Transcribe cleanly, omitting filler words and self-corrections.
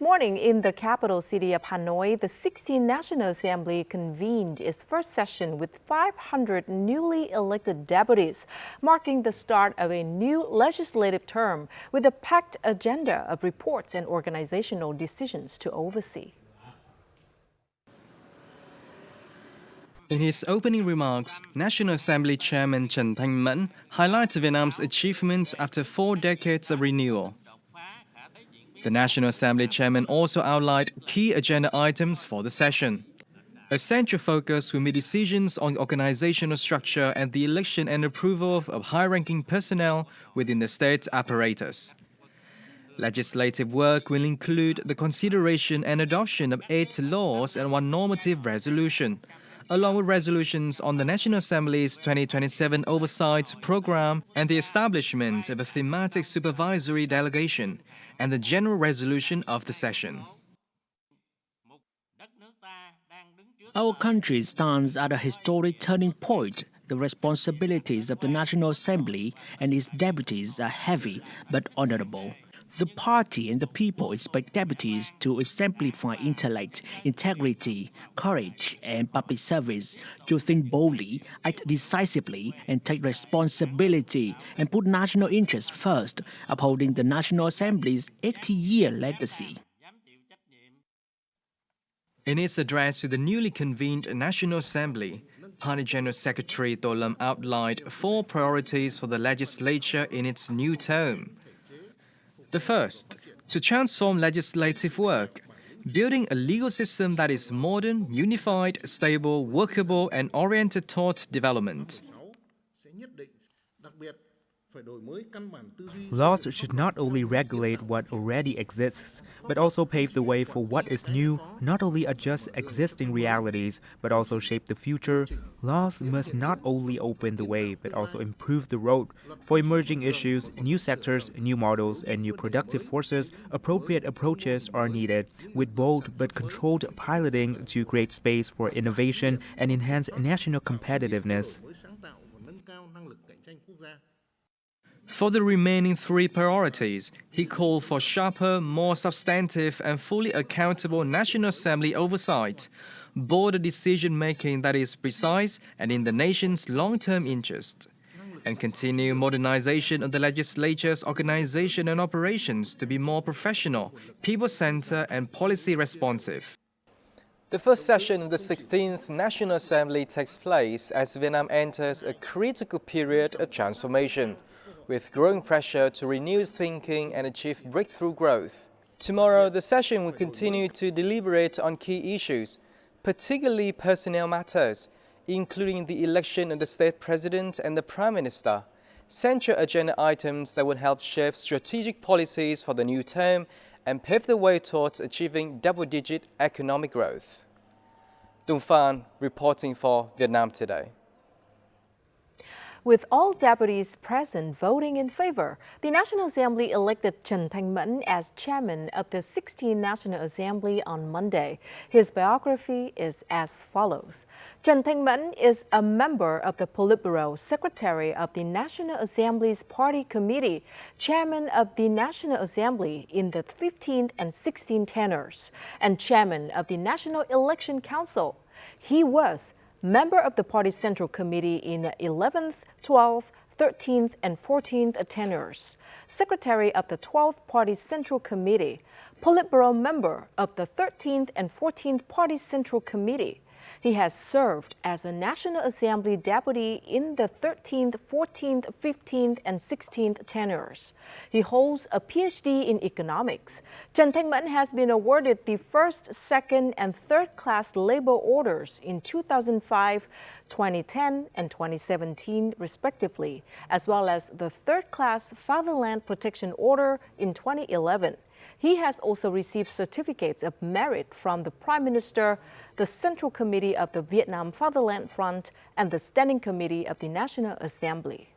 This morning in the capital city of Hanoi, the 16th National Assembly convened its first session with 500 newly elected deputies, marking the start of a new legislative term with a packed agenda of reports and organizational decisions to oversee. In his opening remarks, National Assembly Chairman Trần highlights Vietnam's achievements after 4 decades of renewal. The National Assembly Chairman also outlined key agenda items for the session. A central focus will be decisions on organizational structure and the election and approval of high-ranking personnel within the state apparatus. Legislative work will include the consideration and adoption of 8 laws and 1 normative resolution, along with resolutions on the National Assembly's 2027 Oversight Program and the establishment of a thematic supervisory delegation and the general resolution of the session. Our country stands at a historic turning point. The responsibilities of the National Assembly and its deputies are heavy but honorable. The party and the people expect deputies to exemplify intellect, integrity, courage, and public service, to think boldly, act decisively, and take responsibility, and put national interests first, upholding the National Assembly's 80-year legacy. In its address to the newly convened National Assembly, Party General Secretary To Lâm outlined 4 priorities for the legislature in its new term. The first, to transform legislative work, building a legal system that is modern, unified, stable, workable, and oriented toward development. Laws should not only regulate what already exists, but also pave the way for what is new, not only adjust existing realities, but also shape the future. Laws must not only open the way, but also improve the road. For emerging issues, new sectors, new models, and new productive forces, appropriate approaches are needed, with bold but controlled piloting to create space for innovation and enhance national competitiveness. For the remaining 3 priorities, he called for sharper, more substantive and fully accountable National Assembly oversight, bolder decision-making that is precise and in the nation's long-term interest, and continue modernization of the legislature's organization and operations to be more professional, people-centered and policy-responsive. The first session of the 16th National Assembly takes place as Vietnam enters a critical period of transformation, with growing pressure to renew its thinking and achieve breakthrough growth. Tomorrow, the session will continue to deliberate on key issues, particularly personnel matters, including the election of the state president and the prime minister, central agenda items that would help shape strategic policies for the new term and pave the way towards achieving double-digit economic growth. Dung Phan reporting for Vietnam Today. With all deputies present voting in favor, the National Assembly elected Trần as chairman of the 16th National Assembly on Monday. His biography is as follows. Trần is a member of the Politburo, secretary of the National Assembly's Party Committee, chairman of the National Assembly in the 15th and 16th tenures, and chairman of the National Election Council. He was member of the Party Central Committee in the 11th, 12th, 13th, and 14th tenures, secretary of the 12th Party Central Committee, Politburo member of the 13th and 14th Party Central Committee. He has served as a National Assembly deputy in the 13th, 14th, 15th, and 16th tenures. He holds a PhD in economics. Trần has been awarded the first, second, and third-class labor orders in 2005, 2010, and 2017, respectively, as well as the third-class Fatherland Protection Order in 2011. He has also received certificates of merit from the Prime Minister, the Central Committee of the Vietnam Fatherland Front, and the Standing Committee of the National Assembly.